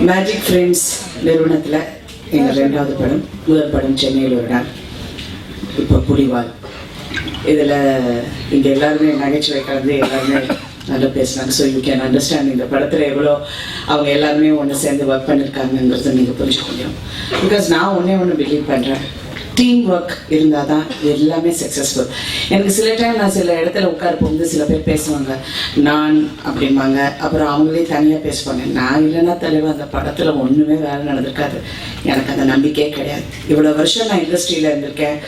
Magic frames நிறுவனத்தில் எங்கள் 2வது படம், முதல் படம் சென்னையில் ஒரு நாள், இப்போ புலிவால். இதில் இங்கே எல்லாருமே நகைச்சுவை கலந்து எல்லாருமே நல்லா பேசுனாங்க. ஸோ யூ கேன் அண்டர்ஸ்டாண்ட் இந்த படத்தில் எவ்வளோ அவங்க எல்லாருமே ஒன்று சேர்ந்து ஒர்க் பண்ணியிருக்காங்கங்கிறத நீங்கள் புரிஞ்சுக்க முடியும். பிகாஸ் நான் ஒன்று பிலீவ் பண்ணுறேன், டீம் ஒர்க் இருந்தால் தான் எல்லாமே சக்ஸஸ்ஃபுல். எனக்கு சில டைம் நான் சில இடத்துல உட்கார போகும்போது சில பேர் பேசுவாங்க நான் அப்படிம்பாங்க, அப்புறம் அவங்களே தனியாக பேசுவாங்க. நான் இல்லைன்னா தலைவர் அந்த படத்தில் ஒன்றுமே வேலை நடந்திருக்காது. எனக்கு அந்த நம்பிக்கையே கிடையாது. இவ்வளோ வருஷம் நான் இண்டஸ்ட்ரியில் இருந்திருக்கேன்.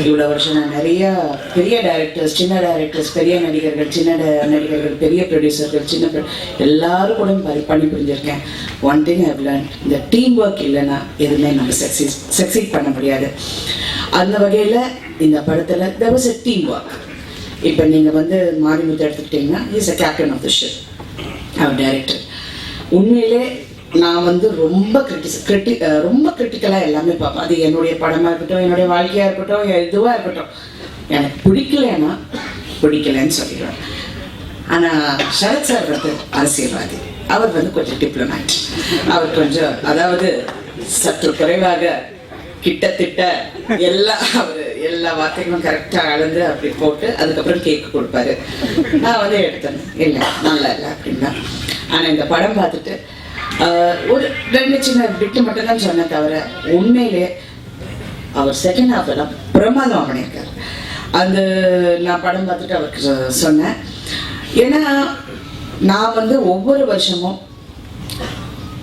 இவ்வளோ வருஷம் நான் நிறையா பெரிய டைரக்டர்ஸ், சின்ன டைரக்டர்ஸ், பெரிய நடிகர்கள், சின்ன நடிகர்கள், பெரிய ப்ரொடியூசர்கள், சின்ன எல்லாரும் கூட பணி புரிஞ்சிருக்கேன். ஒன் திங் ஐ லேர்ன், இந்த டீம் ஒர்க் இல்லைன்னா எதுவுமே நம்ம சக்சீட் பண்ண முடியாது. அந்த வகையில் இந்த படத்தில் there was a team work. இப்போ நீங்கள் மாரிமுத்து எடுத்துக்கிட்டிங்கன்னா is a captain of the ship, அவர் டைரக்டர். உண்மையிலே நான் ரொம்ப கிரிட்டிக்கலாக எல்லாமே பார்ப்பேன். அது என்னுடைய படமாக இருக்கட்டும், என்னுடைய வாழ்க்கையாக இருக்கட்டும், எதுவாக இருக்கட்டும். எனக்கு பிடிக்கலன்னு சொல்லிடுவேன். ஆனால் சரத் சார் அரசியல்வாதி, அவர் கொஞ்சம் டிப்ளமேட். அவர் கொஞ்சம் அதாவது சற்று குறைவாக கிட்டத்தட்ட எல்லா வார்த்தைகளும் கரெக்டாக அளந்து அப்படி போட்டு அதுக்கப்புறம் கேக்கு கொடுப்பாரு. நான் எடுத்தேன், இல்லை நல்லா இல்லை அப்படின்னா. ஆனால் இந்த படம் பார்த்துட்டு ஒரு 2 சின்ன பிட்டு மட்டும் தான் சொன்னேன் தவிர உண்மையிலே அவர் செகண்ட் ஹாஃப் எல்லாம் பிரமாதமாக பண்ணியிருக்காரு. அந்த நான் படம் பார்த்துட்டு அவருக்கு சொன்னேன். ஏன்னா நான் ஒவ்வொரு வருஷமும்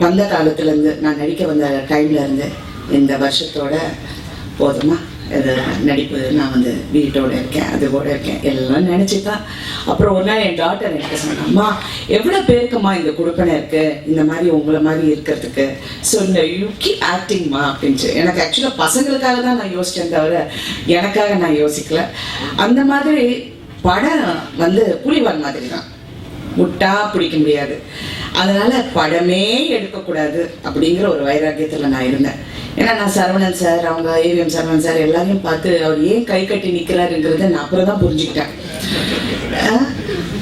வந்த காலத்துலேருந்து, நான் நடிக்க வந்த டைம்ல இருந்து இந்த வருஷத்தோட போதுமா இது நடிப்பு, நான் வீட்டோட இருக்கேன், அது கூட இருக்கேன், எல்லாம் நினச்சிதான். அப்புறம் ஒரு நாள் என் டாட்டர் எனக்கு சொன்னாங்க, அம்மா எவ்வளோ பேருக்குமா இந்த கொடுப்பனை இருக்கு இந்த மாதிரி உங்களை மாதிரி இருக்கிறதுக்கு, ஸோ இந்த யூ கீப் ஆக்டிங்மா அப்படின்ட்டு. எனக்கு ஆக்சுவலாக பசங்களுக்காக தான் நான் யோசித்தேன் தவிர எனக்காக நான் யோசிக்கல. அந்த மாதிரி படம் புலிவால் மாதிரி தான், முட்டா பிடிக்க முடியாது. அதனால படமே எடுக்கக்கூடாது அப்படிங்கிற ஒரு வைராக்கியத்தில் நான் இருந்தேன். ஏன்னா நான் சரவணன் சார், அவங்க ஏவிஎம் சரவணன் சார் எல்லாரையும் பார்த்து அவர் ஏன் கை கட்டி நிற்கிறாருங்கிறத நான் அப்புறம் தான் புரிஞ்சுக்கிட்டேன்.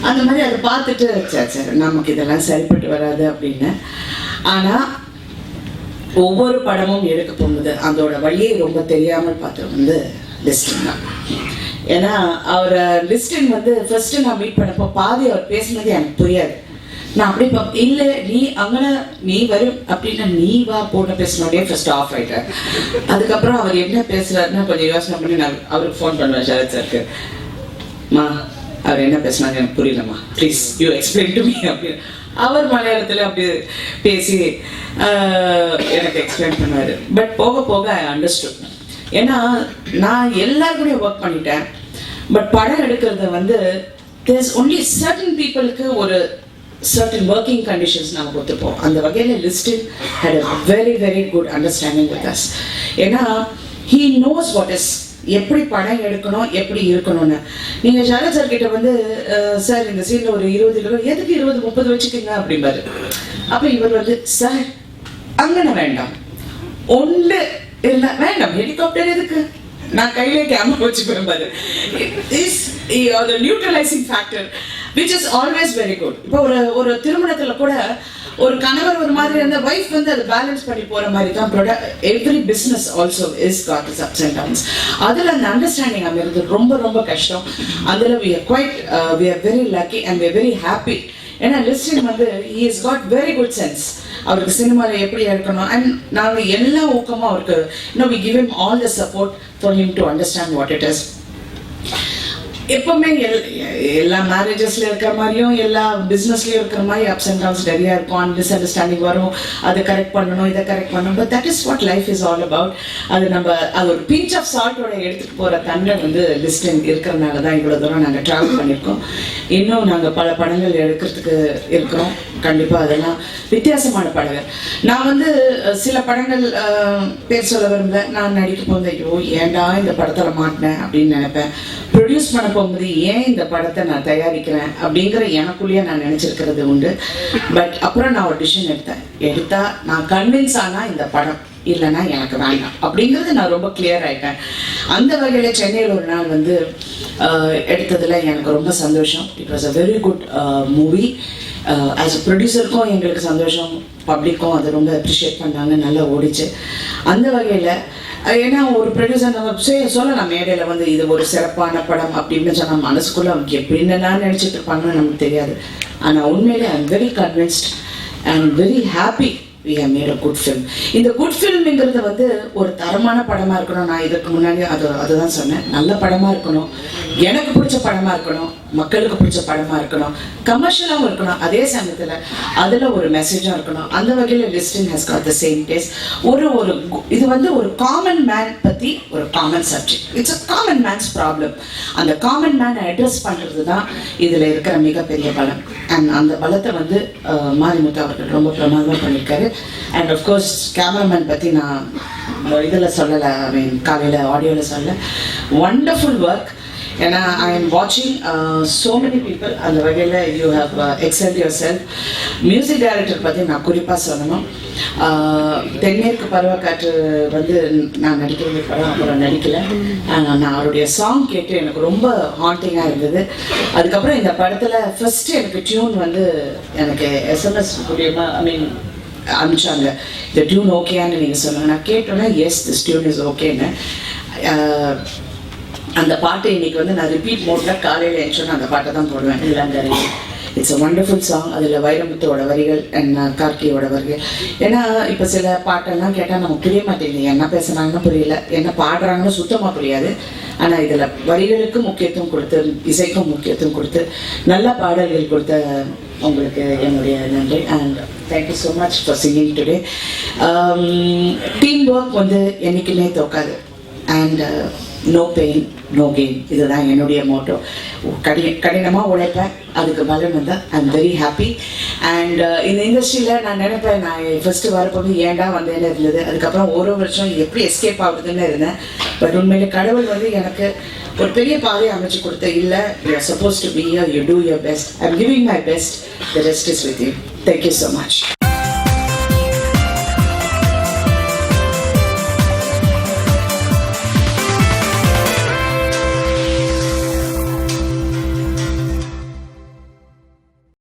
அந்த மாதிரி அதை பார்த்துட்டு சரி நமக்கு இதெல்லாம் சரிப்பட்டு வராது அப்படின்னு. ஆனால் ஒவ்வொரு படமும் எடுக்க போகும்போது அதோட வழியை ரொம்ப தெரியாமல் பார்த்தது லிஸ்டின் தான். ஏன்னா அவர் லிஸ்டின் ஃபர்ஸ்ட் நான் மீட் பண்ணப்போ பாதி அவர் பேசுனது எனக்கு புரியாது. நான் அப்படி இல்லை நீ வரும் அப்படின்னா நீ வா போட்டு பேசினோடனே ஃபர்ஸ்ட் ஆஃப் ஆயிட்டேன். அதுக்கப்புறம் அவர் என்ன பேசுறாருன்னா கொஞ்சம் யோசனை பண்ணி நான் அவருக்கு ஃபோன் பண்ணுவேன், சரத் சாருக்கு, மா அவர் என்ன பேசினாங்க எனக்கு புரியலம்மா, please you explain to me அப்படின்னு. அவர் மலையாளத்தில் அப்படி பேசி எனக்கு எக்ஸ்பிளைன் பண்ணுவார். பட் போக போக ஐ அண்டர்ஸ்டுட். ஏன்னா நான் எல்லாருக்கூடயும் ஒர்க் பண்ணிட்டேன். பட் படம் எடுக்கிறது there's only certain peopleக்கு ஒரு certain working conditions நாம ஒத்துப்போம். அந்த வகையில் லிஸ்டின் had a very very good understanding with us. ஏன்னா he knows what is, எப்படி படம் எடுக்கணும், எப்படி இருக்கணும்னு. நீங்கள் சரத் சார் கிட்ட சார் இந்த சீனில் ஒரு 20 கிலோ எதுக்கு 20-30 வச்சுக்கோங்க அப்படிம்பாரு. அப்போ இவர் சார் அங்கன வேண்டாம், ஒன்று இல்லை வேண்டாம், ஹெலிகாப்டர் எதுக்கு, நான் கையிலே கேமரா வச்சுப்பேன் பாரு. the neutralizing factor which is always very good. இப்போ ஒரு திருமணத்தில் கூட ஒரு கணவர் ஒரு மாதிரி இருந்தால் வைஃப் அதை பேலன்ஸ் பண்ணி போகிற மாதிரி தான் every business also is got is ups and downs. அதில் அந்த அண்டர்ஸ்டாண்டிங் அமைகிறது ரொம்ப ரொம்ப கஷ்டம். அதில் we are very lucky and we are very happy. ஏன்னா லிஸ்டின் he has got very good sense. அவருக்கு சினிமாவில் எப்படி எடுக்கணும் அண்ட் நாங்கள் எல்லா ஊக்கமும் அவருக்கு we give him all the support for him to understand what it is. எப்பவுமே எல்லா மேரேஜஸ்ல இருக்கிற மாதிரியும் எல்லா பிஸ்னஸ்லயும் இருக்கிற மாதிரி அப்ஸ் அண்ட் டவுன்ஸ் நிறையா இருக்கும். மிஸ் அண்டர்ஸ்டாண்டிங் வரும், அதை கரெக்ட் பண்ணணும், இதை கரெக்ட் பண்ணணும். But that is what life is all about. அது ஒரு பிஞ்ச் ஆஃப் சால்ட்டோட எடுத்துட்டு போற தன்மை லிஸ்டின் இருக்கிறதுனால தான் இவ்வளோ தூரம் நாங்கள் ட்ராவல் பண்ணியிருக்கோம். இன்னும் நாங்கள் பல படங்கள் எடுக்கிறதுக்கு இருக்கிறோம். கண்டிப்பாக அதெல்லாம் வித்தியாசமான படங்கள். நான் சில படங்கள் பேர் சொல்ல விரும்பல. நான் நடிக்க போது ஐயோ ஏன்டா இந்த படத்தில் மாட்டினேன் அப்படின்னு நினைப்பேன். ப்ரொடியூஸ் பண்ண போகும்போது ஏன் இந்த படத்தை நான் தயாரிக்கிறேன் அப்படிங்கிற எனக்குள்ளேயே நான் நினச்சிருக்கிறது உண்டு. பட் அப்புறம் நான் ஒரு டிசிஷன் எடுத்தா நான் கன்வின்ஸ் ஆனால் இந்த படம் இல்லைன்னா எனக்கு வேண்டாம் அப்படிங்கிறது நான் ரொம்ப கிளியர் ஆகிட்டேன். அந்த வகையில் சென்னையில் ஒரு நாள் வந்து எடுத்ததில் எனக்கு ரொம்ப சந்தோஷம். It was a very good movie. As a ப்ரொடியூசருக்கும் எங்களுக்கு சந்தோஷம், பப்ளிக்கும் அது ரொம்ப அப்ரிஷியேட் பண்ணாங்க, நல்லா ஓடிச்சு. அந்த வகையில் ஏன்னா ஒரு ப்ரொடியூசர் நம்ம சொல்லலாம் மேடையில் வந்து இது ஒரு சிறப்பான படம் அப்படின்னு சொன்னால் மனசுக்குள்ளே அவங்க எப்படின்னுலாம் நினச்சிட்டு இருப்பாங்கன்னு நமக்கு தெரியாது. ஆனால் உண்மையிலே ஐ am very convinced and very happy we have made a good film. இந்த குட் ஃபில்ம்ங்கிறது வந்து ஒரு தரமான படமாக இருக்கணும். நான் இதுக்கு முன்னாடி அதுதான் சொன்னேன், நல்ல படமாக இருக்கணும், எனக்கு பிடிச்ச படமாக இருக்கணும், மக்களுக்கு பிடிச்ச படமாக இருக்கணும், கமர்ஷியலாகவும் இருக்கணும், அதே சமயத்தில் அதில் ஒரு மெசேஜாக இருக்கணும். அந்த வகையில் Listin has got the same taste. இது வந்து ஒரு காமன் மேன் பற்றி ஒரு common subject. It's a common man's problem. அந்த காமன் மேனை அட்ரஸ் பண்ணுறது தான் இதில் இருக்கிற மிகப்பெரிய பலம். அண்ட் அந்த பலத்தை வந்து மாரிமுத்து அவர்கள் ரொம்ப பிரமாதமாக பண்ணியிருக்காரு. அண்ட் ஆஃப்கோர்ஸ் கேமராமேன் பற்றி நான் இதில் சொல்லலை, ஐ மீன் காலையில் ஆடியோவில் சொல்லலை. Wonderful work. ஏன்னா ஐ எம் வாட்சிங் ஸோ மெனி பீப்புள். அந்த வகையில் you have exalted yourself. Music director பற்றி நான் குறிப்பாக சொல்லணும். தென்மேற்கு பருவக்காற்று வந்து நான் நடிக்கிறது படம், அப்புறம் நடிக்கலை. நான் அவருடைய சாங் கேட்டு எனக்கு ரொம்ப ஹாண்டிங்காக இருந்தது. அதுக்கப்புறம் இந்த படத்தில் ஃபஸ்ட்டு எனக்கு டியூன் வந்து எனக்கு எஸ்எம்எஸ் மூலியமாக ஐ மீன் அனுப்பிச்சாங்க, இந்த டியூன் ஓகேன்னு நீங்கள் சொன்னாங்க. நான் கேட்டோன்னே எஸ் திஸ் டியூன் இஸ் ஓகேன்னு. அந்த பாட்டை இன்னைக்கு வந்து நான் ரிப்பீட் மோட்டில் காலையில் எழுந்தோன்னு அந்த பாட்டை தான் போடுவேன். இளங்கரை இட்ஸ் அ வண்டர்ஃபுல் சாங். அதில் வைரமுத்தோட வரிகள் அண்ட் கார்கியோட வரிகள். ஏன்னா இப்போ சில பாட்டெல்லாம் கேட்டால் நமக்கு புரிய மாட்டேங்குது, என்ன பேசுனாங்கன்னு புரியல, என்ன பாடுறாங்கன்னு சுத்தமாக புரியாது. ஆனால் இதில் வரிகளுக்கு முக்கியத்துவம் கொடுத்து, இசைக்கும் முக்கியத்துவம் கொடுத்து, நல்ல பாடல்கள் கொடுத்த உங்களுக்கு என்னுடைய நன்றி. And thank you so much for singing today. Team work வந்து என்றைக்குமே தோக்காது. And no pain no gain, இதுதான் என்னுடைய மோட்டோ. கடினமாக உழைப்பேன், அதுக்கு பலன் வந்தால் I am very happy. And இந்த இண்டஸ்ட்ரியில் நான் நினைப்பேன், நான் ஃபஸ்ட்டு வரப்போது ஏண்டா வந்தேன்னு இருந்தது. அதுக்கப்புறம் ஒரு வருஷம் எப்படி எஸ்கேப் ஆகுதுன்னு இருந்தேன். பட் உண்மையிலே கடவுள் வந்து எனக்கு ஒரு பெரிய பாதையை அமைச்சு கொடுத்த. இல்லை, you are suppose to be here, you two your best, I am giving my best, the rest is with you. Thank you so much.